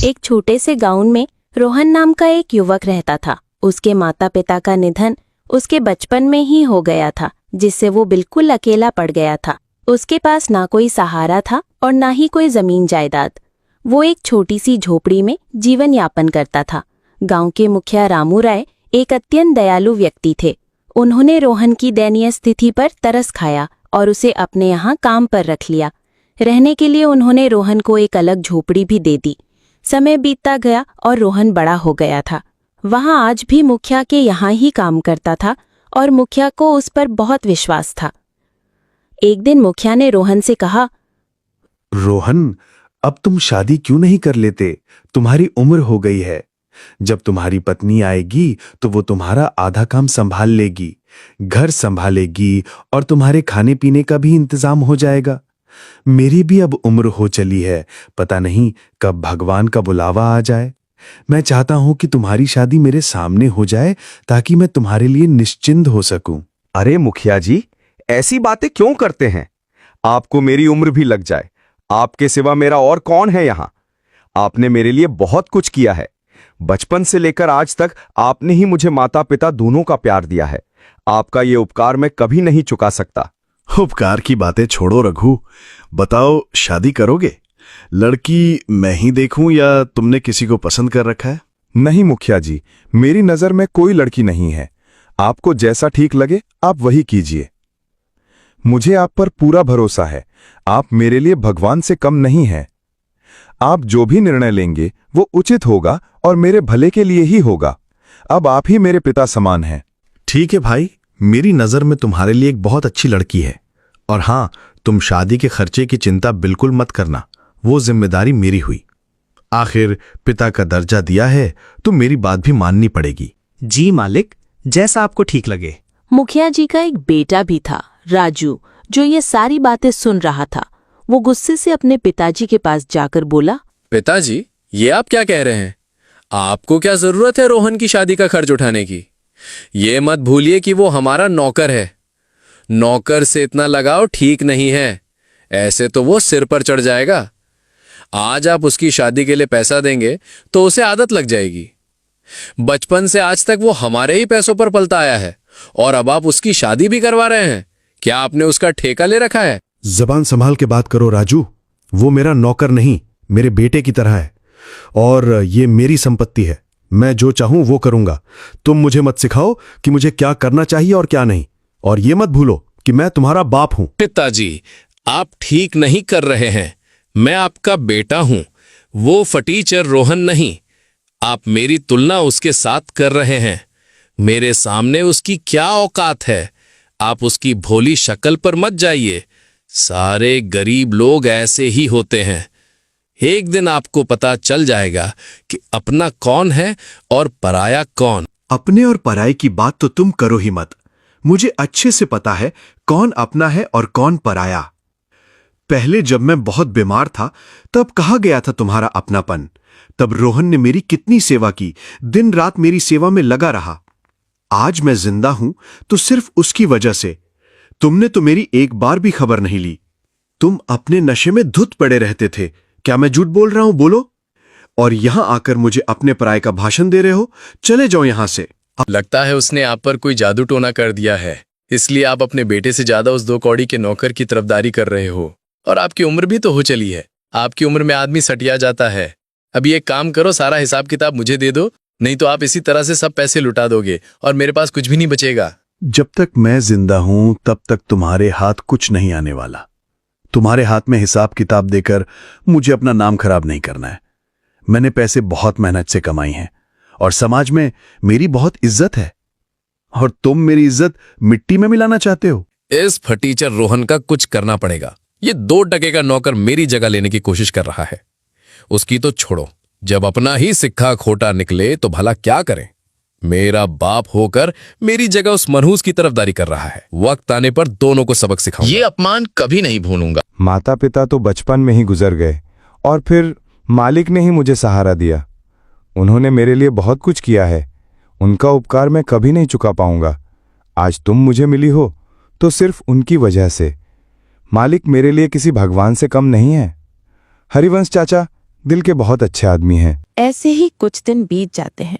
एक छोटे से गांव में रोहन नाम का एक युवक रहता था। उसके माता पिता का निधन उसके बचपन में ही हो गया था, जिससे वो बिल्कुल अकेला पड़ गया था। उसके पास ना कोई सहारा था और ना ही कोई जमीन जायदाद। वो एक छोटी सी झोपड़ी में जीवन यापन करता था। गांव के मुखिया रामू राय एक अत्यंत दयालु व्यक्ति थे। उन्होंने रोहन की दयनीय स्थिति पर तरस खाया और उसे अपने यहाँ काम पर रख लिया। रहने के लिए उन्होंने रोहन को एक अलग झोपड़ी भी दे दी। समय बीतता गया और रोहन बड़ा हो गया था। वहाँ आज भी मुखिया के यहाँ ही काम करता था और मुखिया को उस पर बहुत विश्वास था। एक दिन मुखिया ने रोहन से कहा, रोहन, अब तुम शादी क्यों नहीं कर लेते? तुम्हारी उम्र हो गई है। जब तुम्हारी पत्नी आएगी तो वो तुम्हारा आधा काम संभाल लेगी, घर संभालेगी और तुम्हारे खाने पीने का भी इंतजाम हो जाएगा। मेरी भी अब उम्र हो चली है, पता नहीं कब भगवान का बुलावा आ जाए। मैं चाहता हूं कि तुम्हारी शादी मेरे सामने हो जाए ताकि मैं तुम्हारे लिए निश्चिंत हो सकूं। अरे मुखिया जी, ऐसी बातें क्यों करते हैं? आपको मेरी उम्र भी लग जाए, आपके सिवा मेरा और कौन है यहाँ? आपने मेरे लिए बहुत कुछ किया है। बचपन से लेकर आज तक आपने ही मुझे माता पिता दोनों का प्यार दिया है। आपका ये उपकार मैं कभी नहीं चुका सकता। उपकार की बातें छोड़ो रघु, बताओ शादी करोगे? लड़की मैं ही देखूं या तुमने किसी को पसंद कर रखा है? नहीं मुखिया जी, मेरी नजर में कोई लड़की नहीं है। आपको जैसा ठीक लगे आप वही कीजिए। मुझे आप पर पूरा भरोसा है। आप मेरे लिए भगवान से कम नहीं हैं। आप जो भी निर्णय लेंगे वो उचित होगा और मेरे भले के लिए ही होगा। अब आप ही मेरे पिता समान हैं। ठीक है भाई, मेरी नजर में तुम्हारे लिए एक बहुत अच्छी लड़की है। और हाँ, तुम शादी के खर्चे की चिंता बिल्कुल मत करना, वो जिम्मेदारी मेरी हुई। आखिर पिता का दर्जा दिया है तो मेरी बात भी माननी पड़ेगी। जी मालिक, जैसा आपको ठीक लगे। मुखिया जी का एक बेटा भी था, राजू, जो ये सारी बातें सुन रहा था। वो गुस्से से अपने पिताजी के पास जाकर बोला, पिताजी, ये आप क्या कह रहे हैं? आपको क्या जरूरत है रोहन की शादी का खर्च उठाने की? ये मत भूलिए कि वो हमारा नौकर है। नौकर से इतना लगाव ठीक नहीं है, ऐसे तो वो सिर पर चढ़ जाएगा। आज आप उसकी शादी के लिए पैसा देंगे तो उसे आदत लग जाएगी। बचपन से आज तक वो हमारे ही पैसों पर पलता आया है और अब आप उसकी शादी भी करवा रहे हैं। क्या आपने उसका ठेका ले रखा है? जबान संभाल के बात करो राजू, वो मेरा नौकर नहीं, मेरे बेटे की तरह है और ये मेरी संपत्ति है। मैं जो चाहूं वो करूंगा। तुम मुझे मत सिखाओ कि मुझे क्या करना चाहिए और क्या नहीं। और ये मत भूलो कि मैं तुम्हारा बाप हूं। पिताजी, आप ठीक नहीं कर रहे हैं। मैं आपका बेटा हूं, वो फटीचर रोहन नहीं। आप मेरी तुलना उसके साथ कर रहे हैं। मेरे सामने उसकी क्या औकात है? आप उसकी भोली शक्ल पर मत जाइए। सारे गरीब लोग ऐसे ही होते हैं। एक दिन आपको पता चल जाएगा कि अपना कौन है और पराया कौन। अपने और पराये की बात तो तुम करो ही मत। मुझे अच्छे से पता है कौन अपना है और कौन पराया। पहले जब मैं बहुत बीमार था तब कहा गया था तुम्हारा अपनापन। तब रोहन ने मेरी कितनी सेवा की, दिन रात मेरी सेवा में लगा रहा। आज मैं जिंदा हूं तो सिर्फ उसकी वजह से। तुमने तो मेरी एक बार भी खबर नहीं ली। तुम अपने नशे में धुत पड़े रहते थे। क्या मैं झूठ बोल रहा हूं? बोलो। और यहां आकर मुझे अपने पराये का भाषण दे रहे हो? चले जाओ यहां से। लगता है उसने आप पर कोई जादू टोना कर दिया है, इसलिए आप अपने बेटे से ज्यादा उस 2 कौड़ी के नौकर की तरफदारी कर रहे हो। और आपकी उम्र भी तो हो चली है। आपकी उम्र में आदमी सटिया जाता है। अभी एक काम करो, सारा हिसाब किताब मुझे दे दो, नहीं तो आप इसी तरह से सब पैसे लुटा दोगे और मेरे पास कुछ भी नहीं बचेगा। जब तक मैं जिंदा हूं तब तक तुम्हारे हाथ कुछ नहीं आने वाला। तुम्हारे हाथ में हिसाब किताब देकर मुझे अपना नाम खराब नहीं करना है। मैंने पैसे बहुत मेहनत से कमाई हैं और समाज में मेरी बहुत इज्जत है। और तुम मेरी इज्जत मिट्टी में मिलाना चाहते हो? इस फटीचर रोहन का कुछ करना पड़ेगा। ये 2 टके का नौकर मेरी जगह लेने की कोशिश कर रहा है। उसकी तो छोड़ो, जब अपना ही सिक्का खोटा निकले तो भला क्या करें। मेरा बाप होकर मेरी जगह उस मनहूस की तरफदारी कर रहा है। वक्त आने पर दोनों को सबक सिखाऊंगा। ये अपमान कभी नहीं भूलूंगा। माता पिता तो बचपन में ही गुजर गए और फिर मालिक ने ही मुझे सहारा दिया। उन्होंने मेरे लिए बहुत कुछ किया है। उनका उपकार मैं कभी नहीं चुका पाऊंगा। आज तुम मुझे मिली हो तो सिर्फ उनकी वजह से। मालिक मेरे लिए किसी भगवान से कम नहीं है। हरिवंश चाचा, दिल के बहुत अच्छे आदमी हैं। ऐसे ही कुछ दिन बीत जाते हैं।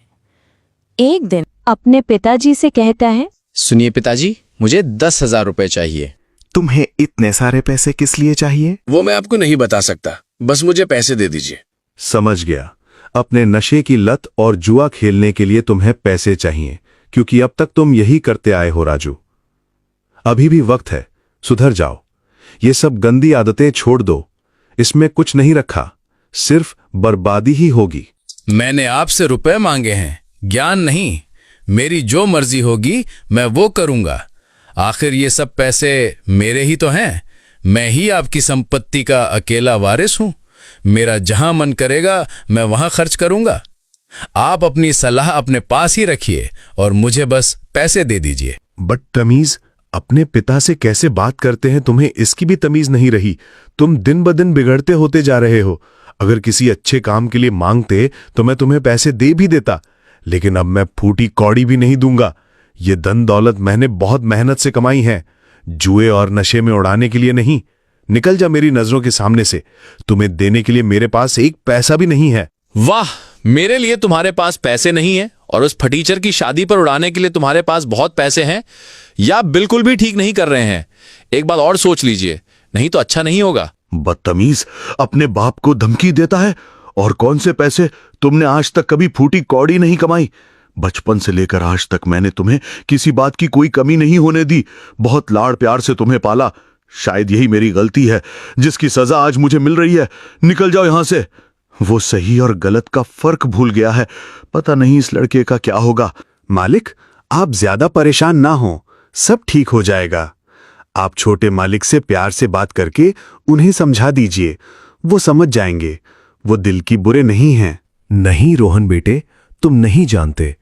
एक दिन अपने पिताजी से कहता है, सुनिए पिताजी, मुझे 10,000 रुपए चाहिए। तुम्हें इतने सारे पैसे किस लिए चाहिए? वो मैं आपको नहीं बता सकता, बस मुझे पैसे दे दीजिए। समझ गया। अपने नशे की लत और जुआ खेलने के लिए तुम्हें पैसे चाहिए, क्योंकि अब तक तुम यही करते आए हो राजू। अभी भी वक्त है, सुधर जाओ। ये सब गंदी आदतें छोड़ दो। इसमें कुछ नहीं रखा, सिर्फ बर्बादी ही होगी। मैंने आपसे रुपए मांगे हैं, ज्ञान नहीं। मेरी जो मर्जी होगी मैं वो करूंगा। आखिर ये सब पैसे मेरे ही तो हैं। मैं ही आपकी संपत्ति का अकेला वारिस हूं। मेरा जहां मन करेगा मैं वहां खर्च करूंगा। आप अपनी सलाह अपने पास ही रखिए और मुझे बस पैसे दे दीजिए। बदतमीज, अपने पिता से कैसे बात करते हैं, तुम्हें इसकी भी तमीज नहीं रही। तुम दिन ब दिन बिगड़ते होते जा रहे हो। अगर किसी अच्छे काम के लिए मांगते तो मैं तुम्हें पैसे दे भी देता, लेकिन अब मैं फूटी कौड़ी भी नहीं दूंगा। ये धन दौलत मैंने बहुत मेहनत से कमाई है, जुए और नशे में उड़ाने के लिए नहीं। निकल जा मेरी नजरों के सामने से। तुम्हें देने के लिए मेरे पास एक पैसा भी नहीं है। वाह, मेरे लिए तुम्हारे पास पैसे नहीं है और उस फटीचर की शादी पर उड़ाने के लिए तुम्हारे पास बहुत पैसे हैं, या बिल्कुल भी ठीक नहीं कर रहे हैं। एक बात और सोच लीजिए, नहीं तो अच्छा नहीं होगा। बदतमीज, अपने बाप को धमकी देता है। और कौन से पैसे? तुमने आज तक कभी फूटी कौड़ी नहीं कमाई। बचपन से लेकर आज तक मैंने तुम्हें किसी बात की कोई कमी नहीं होने दी। बहुत लाड़ प्यार से तुम्हें पाला। शायद यही मेरी गलती है, जिसकी सजा आज मुझे मिल रही है। निकल जाओ यहां से। वो सही और गलत का फर्क भूल गया है। पता नहीं इस लड़के का क्या होगा। मालिक, आप ज्यादा परेशान ना हो, सब ठीक हो जाएगा। आप छोटे मालिक से प्यार से बात करके उन्हें समझा दीजिए, वो समझ जाएंगे। वो दिल की बुरे नहीं हैं। नहीं रोहन बेटे, तुम नहीं जानते।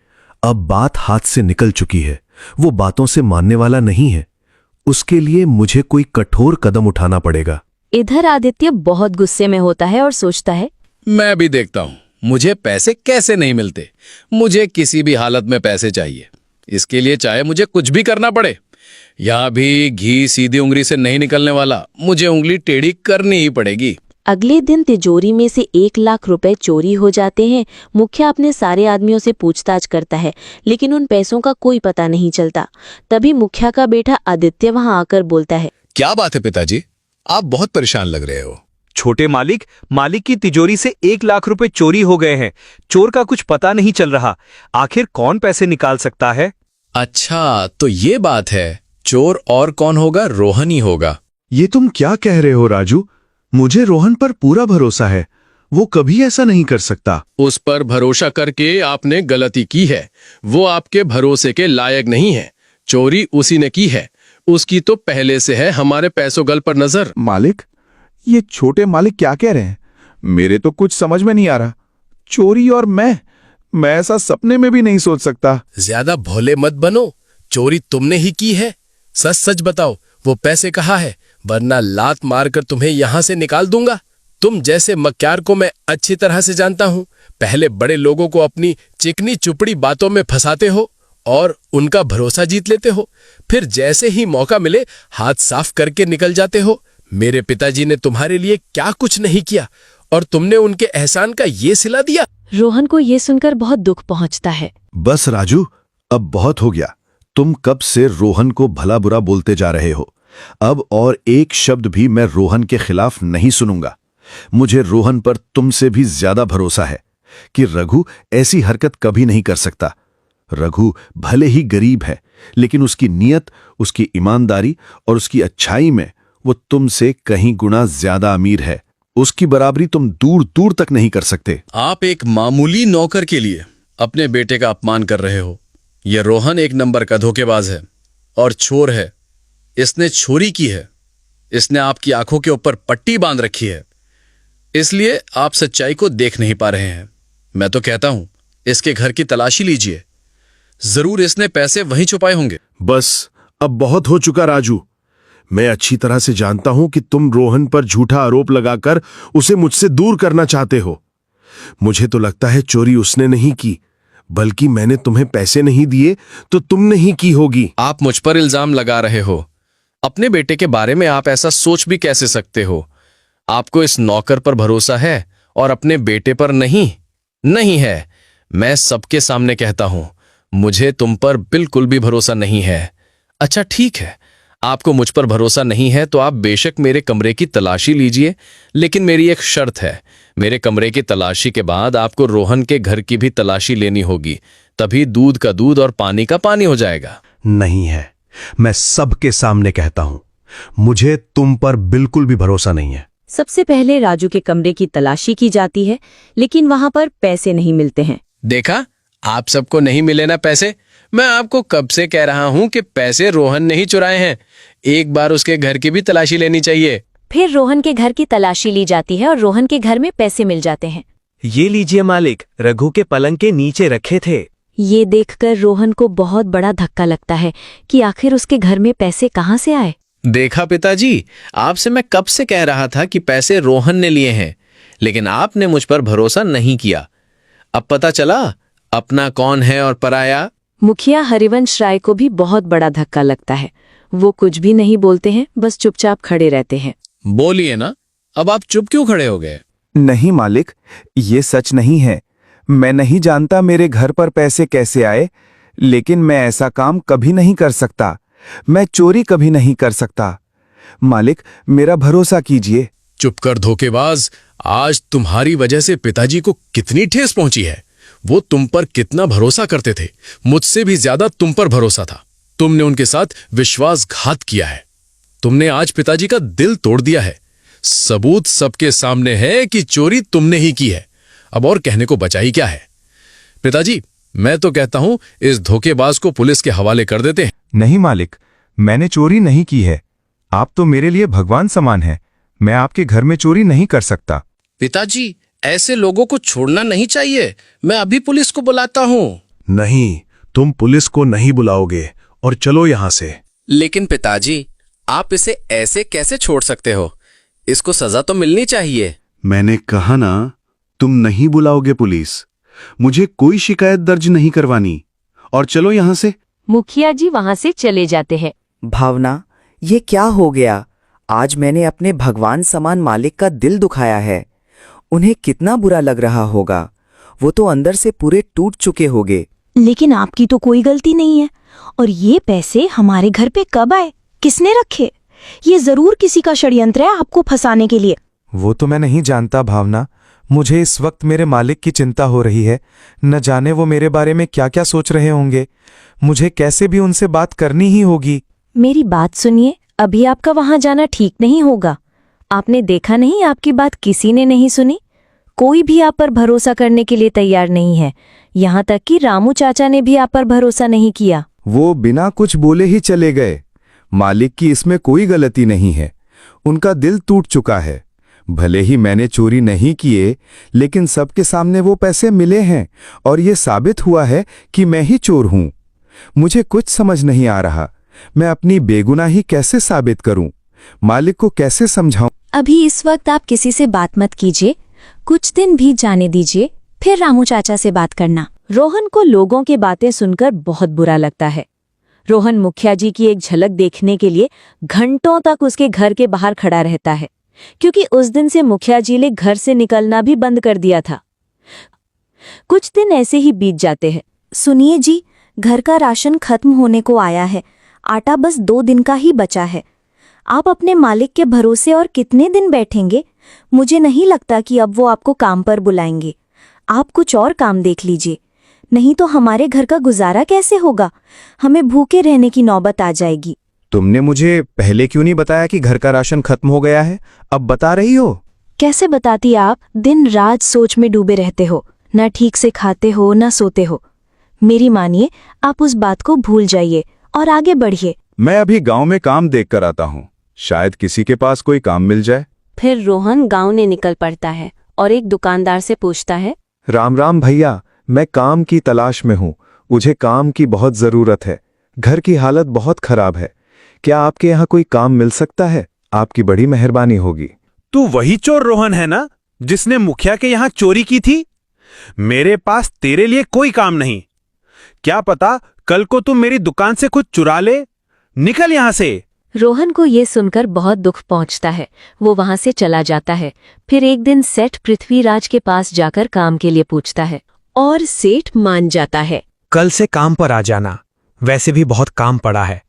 अब बात हाथ से निकल चुकी है। वो बातों से मानने वाला नहीं है। उसके लिए मुझे कोई कठोर कदम उठाना पड़ेगा। इधर आदित्य बहुत गुस्से में होता है और सोचता है, मैं भी देखता हूं मुझे पैसे कैसे नहीं मिलते। मुझे किसी भी हालत में पैसे चाहिए। इसके लिए चाहे मुझे कुछ भी करना पड़े। यहां भी घी सीधी उंगली से नहीं निकलने वाला, मुझे उंगली टेढ़ी करनी ही पड़ेगी। अगले दिन तिजोरी में से 1,00,000 रुपए चोरी हो जाते हैं। मुखिया अपने सारे आदमियों से पूछताछ करता है, लेकिन उन पैसों का कोई पता नहीं चलता। तभी मुखिया का बेटा आदित्य वहां आकर बोलता है, क्या बात है पिताजी, आप बहुत परेशान लग रहे हो। छोटे मालिक की तिजोरी से 1,00,000 रुपए चोरी हो गए हैं। चोर का कुछ पता नहीं चल रहा। आखिर कौन पैसे निकाल सकता है? अच्छा, तो ये बात है। चोर और कौन होगा? रोहन ही होगा। ये तुम क्या कह रहे हो राजू? मुझे रोहन पर पूरा भरोसा है। वो कभी ऐसा नहीं कर सकता। उस पर भरोसा करके आपने गलती की है। वो आपके भरोसे के लायक नहीं है। चोरी उसी ने की है। उसकी तो पहले से है हमारे पैसों गल पर नजर। मालिक, ये छोटे मालिक क्या कह रहे हैं? मेरे तो कुछ समझ में नहीं आ रहा। चोरी और मैं ऐसा सपने में भी नहीं सोच सकता। ज्यादा भोले मत बनो। चोरी तुमने ही की है। सच सच बताओ, वो पैसे कहाँ है, वरना लात मारकर तुम्हें यहां से निकाल दूंगा। तुम जैसे मक्यार को मैं अच्छी तरह से जानता हूं। पहले बड़े लोगों को अपनी चिकनी चुपड़ी बातों में फंसाते हो और उनका भरोसा जीत लेते हो। फिर जैसे ही मौका मिले हाथ साफ करके निकल जाते हो। मेरे पिताजी ने तुम्हारे लिए क्या कुछ नहीं किया और तुमने उनके एहसान का ये सिला दिया। रोहन को ये सुनकर बहुत दुख पहुंचता है। बस राजू, अब बहुत हो गया। तुम कब से रोहन को भला बुरा बोलते जा रहे हो। अब और एक शब्द भी मैं रोहन के खिलाफ नहीं सुनूंगा। मुझे रोहन पर तुमसे भी ज्यादा भरोसा है कि रघु ऐसी हरकत कभी नहीं कर सकता। रघु भले ही गरीब है, लेकिन उसकी नीयत, उसकी ईमानदारी और उसकी अच्छाई में वो तुमसे कहीं गुना ज्यादा अमीर है। उसकी बराबरी तुम दूर दूर तक नहीं कर सकते। आप एक मामूली नौकर के लिए अपने बेटे का अपमान कर रहे हो। यह रोहन एक नंबर का धोखेबाज है और चोर है। इसने चोरी की है। इसने आपकी आंखों के ऊपर पट्टी बांध रखी है, इसलिए आप सच्चाई को देख नहीं पा रहे हैं। मैं तो कहता हूं इसके घर की तलाशी लीजिए। जरूर इसने पैसे वहीं छुपाए होंगे। बस, अब बहुत हो चुका राजू। मैं अच्छी तरह से जानता हूं कि तुम रोहन पर झूठा आरोप लगाकर उसे मुझसे दूर करना चाहते हो। मुझे तो लगता है चोरी उसने नहीं की, बल्कि मैंने तुम्हें पैसे नहीं दिए तो तुमने ही की होगी। आप मुझ पर इल्जाम लगा रहे हो। अपने बेटे के बारे में आप ऐसा सोच भी कैसे सकते हो? आपको इस नौकर पर भरोसा है और अपने बेटे पर नहीं? नहीं है। मैं सबके सामने कहता हूं, मुझे तुम पर बिल्कुल भी भरोसा नहीं है। अच्छा ठीक है, आपको मुझ पर भरोसा नहीं है तो आप बेशक मेरे कमरे की तलाशी लीजिए, लेकिन मेरी एक शर्त है। मेरे कमरे की तलाशी के बाद आपको रोहन के घर की भी तलाशी लेनी होगी, तभी दूध का दूध और पानी का पानी हो जाएगा। नहीं है, मैं सबके सामने कहता हूं, मुझे तुम पर बिल्कुल भी भरोसा नहीं है। सबसे पहले राजू के कमरे की तलाशी की जाती है, लेकिन वहां पर पैसे नहीं मिलते हैं। देखा, आप सबको नहीं मिले ना पैसे। मैं आपको कब से कह रहा हूं कि पैसे रोहन ने ही चुराए हैं। एक बार उसके घर की भी तलाशी लेनी चाहिए। फिर रोहन के घर की तलाशी ली जाती है और रोहन के घर में पैसे मिल जाते हैं। ये लीजिए मालिक, रघु के पलंग के नीचे रखे थे। ये देखकर रोहन को बहुत बड़ा धक्का लगता है कि आखिर उसके घर में पैसे कहाँ से आए। देखा पिताजी, आपसे मैं कब से कह रहा था कि पैसे रोहन ने लिए हैं, लेकिन आपने मुझ पर भरोसा नहीं किया। अब पता चला अपना कौन है और पराया। मुखिया हरिवंश राय को भी बहुत बड़ा धक्का लगता है। वो कुछ भी नहीं बोलते हैं, बस चुपचाप खड़े रहते हैं। बोलिए ना, अब आप चुप क्यों खड़े हो गए? नहीं मालिक, ये सच नहीं है। मैं नहीं जानता मेरे घर पर पैसे कैसे आए, लेकिन मैं ऐसा काम कभी नहीं कर सकता। मैं चोरी कभी नहीं कर सकता। मालिक, मेरा भरोसा कीजिए। चुप कर धोखेबाज। आज तुम्हारी वजह से पिताजी को कितनी ठेस पहुंची है। वो तुम पर कितना भरोसा करते थे, मुझसे भी ज्यादा तुम पर भरोसा था। तुमने उनके साथ विश्वासघात किया है। तुमने आज पिताजी का दिल तोड़ दिया है। सबूत सबके सामने है कि चोरी तुमने ही की है। अब और कहने को बचा ही क्या है? पिताजी, मैं तो कहता हूं इस धोखेबाज को पुलिस के हवाले कर देते हैं। नहीं मालिक, मैंने चोरी नहीं की है। आप तो मेरे लिए भगवान समान हैं। मैं आपके घर में चोरी नहीं कर सकता। पिताजी, ऐसे लोगों को छोड़ना नहीं चाहिए। मैं अभी पुलिस को बुलाता हूं। नहीं, तुम पुलिस को नहीं बुलाओगे और चलो यहां से। लेकिन पिताजी, आप इसे ऐसे कैसे छोड़ सकते हो? इसको सजा तो मिलनी चाहिए। मैंने कहा ना, तुम नहीं बुलाओगे पुलिस। मुझे कोई शिकायत दर्ज नहीं करवानी, और चलो यहां से। मुखिया जी वहां से चले जाते हैं। भावना, ये क्या हो गया? आज मैंने अपने भगवान समान मालिक का दिल दुखाया है। उन्हें कितना बुरा लग रहा होगा। वो तो अंदर से पूरे टूट चुके होंगे। लेकिन आपकी तो कोई गलती नहीं है। और ये पैसे हमारे घर पे कब आए? किसने रखे? ये जरूर किसी का षड्यंत्र है आपको फंसाने के लिए। वो तो मैं नहीं जानता भावना। मुझे इस वक्त मेरे मालिक की चिंता हो रही है। न जाने वो मेरे बारे में क्या क्या सोच रहे होंगे। मुझे कैसे भी उनसे बात करनी ही होगी। मेरी बात सुनिए, अभी आपका वहां जाना ठीक नहीं होगा। आपने देखा नहीं, आपकी बात किसी ने नहीं सुनी। कोई भी आप पर भरोसा करने के लिए तैयार नहीं है। यहाँ तक कि रामू चाचा ने भी आप पर भरोसा नहीं किया। वो बिना कुछ बोले ही चले गए। मालिक की इसमें कोई गलती नहीं है। उनका दिल टूट चुका है। भले ही मैंने चोरी नहीं किए, लेकिन सबके सामने वो पैसे मिले हैं और ये साबित हुआ है कि मैं ही चोर हूं। मुझे कुछ समझ नहीं आ रहा। मैं अपनी बेगुनाही कैसे साबित करूं? मालिक को कैसे समझाऊं? अभी इस वक्त आप किसी से बात मत कीजिए। कुछ दिन भी जाने दीजिए, फिर रामू चाचा से बात करना। रोहन को लोगों की बातें सुनकर बहुत बुरा लगता है। रोहन मुखिया जी की एक झलक देखने के लिए घंटों तक उसके घर के बाहर खड़ा रहता है, क्योंकि उस दिन से मुखिया जी ने घर से निकलना भी बंद कर दिया था। कुछ दिन ऐसे ही बीत जाते हैं। सुनिए जी, घर का राशन खत्म होने को आया है। आटा बस 2 दिन का ही बचा है। आप अपने मालिक के भरोसे और कितने दिन बैठेंगे? मुझे नहीं लगता कि अब वो आपको काम पर बुलाएंगे। आप कुछ और काम देख लीजिए, नहीं तो हमारे घर का गुजारा कैसे होगा? हमें भूखे रहने की नौबत आ जाएगी। तुमने मुझे पहले क्यों नहीं बताया कि घर का राशन खत्म हो गया है? अब बता रही हो? कैसे बताती आप? दिन रात सोच में डूबे रहते हो, ना ठीक से खाते हो ना सोते हो। मेरी मानिए, आप उस बात को भूल जाइए और आगे बढ़िए। मैं अभी गांव में काम देख कर आता हूँ। शायद किसी के पास कोई काम मिल जाए। फिर रोहन गांव ने निकल पड़ता है और एक दुकानदार से पूछता है, राम राम भैया, मैं काम की तलाश में हूँ। मुझे काम की बहुत जरूरत है। घर की हालत बहुत खराब है। क्या आपके यहाँ कोई काम मिल सकता है? आपकी बड़ी मेहरबानी होगी। तू वही चोर रोहन है ना, जिसने मुखिया के यहाँ चोरी की थी? मेरे पास तेरे लिए कोई काम नहीं। क्या पता कल को तुम मेरी दुकान से कुछ चुरा ले। निकल यहां से। रोहन को ये सुनकर बहुत दुख पहुंचता है। वो वहां से चला जाता है। फिर एक दिन सेठ पृथ्वीराज के पास जाकर काम के लिए पूछता है और सेठ मान जाता है। कल से काम पर आ जाना, वैसे भी बहुत काम पड़ा है।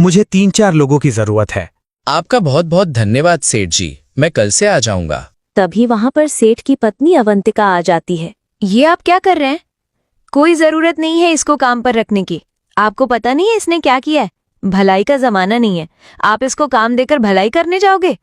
मुझे 3-4 लोगों की जरूरत है। आपका बहुत बहुत धन्यवाद सेठ जी, मैं कल से आ जाऊंगा। तभी वहां पर सेठ की पत्नी अवंतिका आ जाती है। ये आप क्या कर रहे हैं? कोई जरूरत नहीं है इसको काम पर रखने की। आपको पता नहीं है इसने क्या किया है? भलाई का जमाना नहीं है, आप इसको काम देकर भलाई करने जाओगे?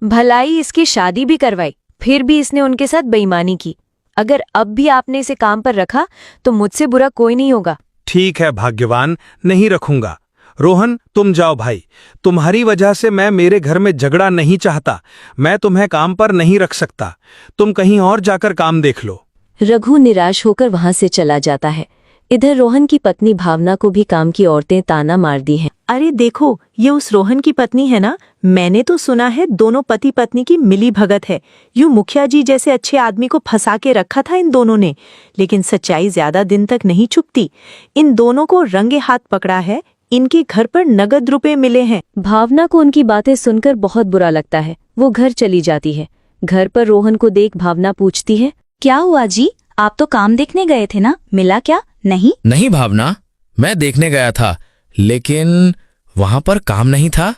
भलाई इसकी शादी भी करवाई, फिर भी इसने उनके साथ बेईमानी की। अगर अब भी आपने इसे काम पर रखा तो मुझसे बुरा कोई नहीं होगा। ठीक है भाग्यवान, नहीं रखूंगा। रोहन तुम जाओ भाई, तुम्हारी वजह से मैं मेरे घर में झगड़ा नहीं चाहता। मैं तुम्हें काम पर नहीं रख सकता, तुम कहीं और जाकर काम देख लो। रघु निराश होकर वहां से चला जाता है। इधर रोहन की पत्नी भावना को भी काम की औरतें ताना मार दी हैं। अरे देखो, ये उस रोहन की पत्नी है ना? मैंने तो सुना है दोनों पति पत्नी की मिली भगत है। यूं मुखिया जी जैसे अच्छे आदमी को फंसा के रखा था इन दोनों ने, लेकिन सच्चाई ज्यादा दिन तक नहीं छुपती। इन दोनों को रंगे हाथ पकड़ा है। इनके घर पर नगद रुपए मिले हैं। भावना को उनकी बातें सुनकर बहुत बुरा लगता है। वो घर चली जाती है। घर पर रोहन को देख भावना पूछती है, क्या हुआ जी? आप तो काम देखने गए थे ना, मिला क्या? नहीं भावना, मैं देखने गया था, लेकिन वहां पर काम नहीं था।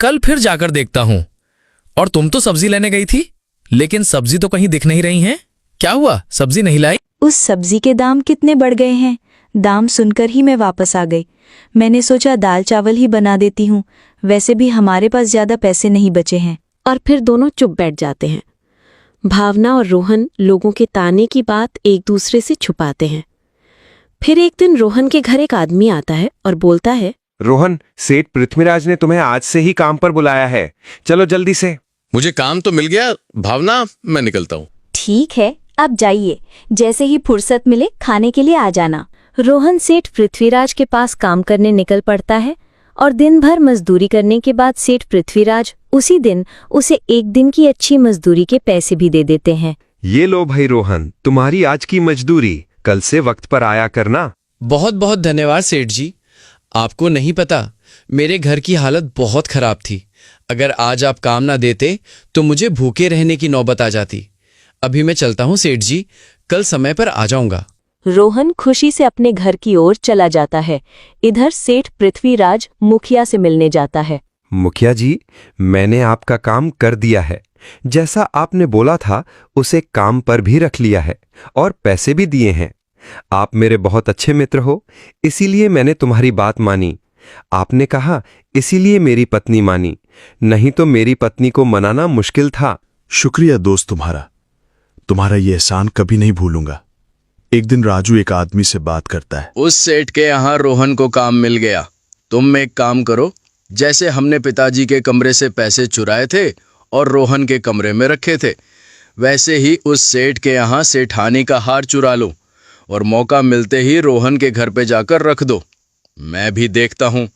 कल फिर जाकर देखता हूं। और तुम तो सब्जी लेने गई थी, लेकिन सब्जी तो कहीं दिख नहीं रही हैं। क्या हुआ, सब्जी नहीं लाई? उस सब्जी के दाम कितने बढ़ गए हैं। दाम सुनकर ही मैं वापस आ गई। मैंने सोचा दाल चावल ही बना देती हूँ, वैसे भी हमारे पास ज्यादा पैसे नहीं बचे हैं। और फिर दोनों चुप बैठ जाते हैं। भावना और रोहन लोगों के ताने की बात एक दूसरे से छुपाते हैं। फिर एक दिन रोहन के घर एक आदमी आता है और बोलता है, रोहन, सेठ पृथ्वीराज ने तुम्हें आज से ही काम पर बुलाया है, चलो जल्दी से। मुझे काम तो मिल गया भावना, मैं निकलता हूँ। ठीक है, अब जाइए, जैसे ही फुर्सत मिले खाने के लिए आ जाना। रोहन सेठ पृथ्वीराज के पास काम करने निकल पड़ता है और दिन भर मजदूरी करने के बाद सेठ पृथ्वीराज उसी दिन उसे एक दिन की अच्छी मजदूरी के पैसे भी दे देते हैं। ये लो भाई रोहन, तुम्हारी आज की मजदूरी, कल से वक्त पर आया करना। बहुत बहुत धन्यवाद सेठ जी। आपको नहीं पता, मेरे घर की हालत बहुत खराब थी। अगर आज आप काम ना देते तो मुझे भूखे रहने की नौबत आ जाती। अभी मैं चलता हूँ सेठ जी, कल समय पर आ जाऊंगा। रोहन खुशी से अपने घर की ओर चला जाता है। इधर सेठ पृथ्वीराज मुखिया से मिलने जाता है। मुखिया जी, मैंने आपका काम कर दिया है। जैसा आपने बोला था उसे काम पर भी रख लिया है और पैसे भी दिए हैं। आप मेरे बहुत अच्छे मित्र हो, इसीलिए मैंने तुम्हारी बात मानी। आपने कहा इसीलिए मेरी पत्नी मानी, नहीं तो मेरी पत्नी को मनाना मुश्किल था। शुक्रिया दोस्त तुम्हारा ये एहसान कभी नहीं भूलूंगा। एक दिन राजू एक आदमी से बात करता है। उस सेठ के यहाँ रोहन को काम मिल गया। तुम एक काम करो, जैसे हमने पिताजी के कमरे से पैसे चुराए थे और रोहन के कमरे में रखे थे, वैसे ही उस सेठ के यहाँ सेठानी का हार चुरा लो और मौका मिलते ही रोहन के घर पे जाकर रख दो। मैं भी देखता हूँ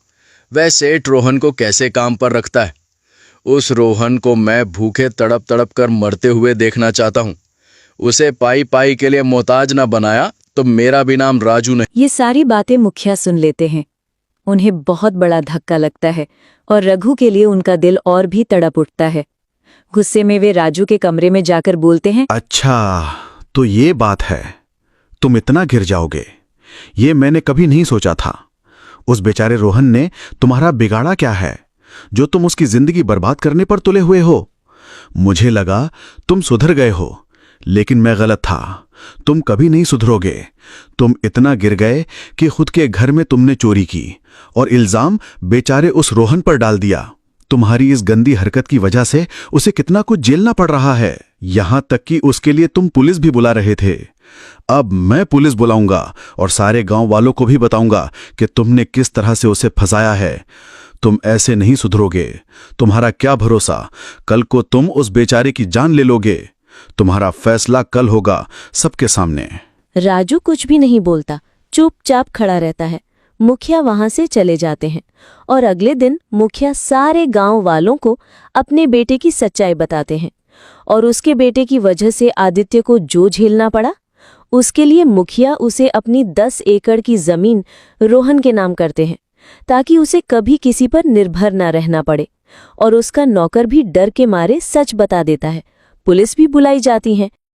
वह सेठ रोहन को कैसे काम पर रखता है। उस रोहन को मैं भूखे तड़प तड़प कर मरते हुए देखना चाहता हूँ। उसे पाई पाई के लिए मोहताज न बनाया तो मेरा भी नाम राजू नहीं। ये सारी बातें मुखिया सुन लेते हैं। उन्हें बहुत बड़ा धक्का लगता है और रघु के लिए उनका दिल और भी तड़प उठता है। गुस्से में वे राजू के कमरे में जाकर बोलते हैं, अच्छा तो ये बात है, तुम इतना गिर जाओगे, ये मैंने कभी नहीं सोचा था। उस बेचारे रोहन ने तुम्हारा बिगाड़ा क्या है जो तुम उसकी जिंदगी बर्बाद करने पर तुले हुए हो? मुझे लगा तुम सुधर गए हो, लेकिन मैं गलत था। तुम कभी नहीं सुधरोगे। तुम इतना गिर गए कि खुद के घर में तुमने चोरी की और इल्जाम बेचारे उस रोहन पर डाल दिया। तुम्हारी इस गंदी हरकत की वजह से उसे कितना कुछ झेलना पड़ रहा है, यहां तक कि उसके लिए तुम पुलिस भी बुला रहे थे। अब मैं पुलिस बुलाऊंगा और सारे गांव वालों को भी बताऊंगा कि तुमने किस तरह से उसे फंसाया है। तुम ऐसे नहीं सुधरोगे। तुम्हारा क्या भरोसा, कल को तुम उस बेचारे की जान ले लोगे। तुम्हारा फैसला कल होगा सबके सामने। राजू कुछ भी नहीं बोलता, चुपचाप खड़ा रहता है। मुखिया वहां से चले जाते हैं और अगले दिन मुखिया सारे गांव वालों को अपने बेटे की सच्चाई बताते हैं और उसके बेटे की वजह से आदित्य को जो झेलना पड़ा, उसके लिए मुखिया उसे अपनी 10 एकड़ की जमीन रोहन के नाम करते हैं। ताकि उसे कभी किसी पर निर्भर न रहना पड़े। और उसका नौकर भी डर के मारे सच बता देता है। पुलिस भी बुलाई जाती है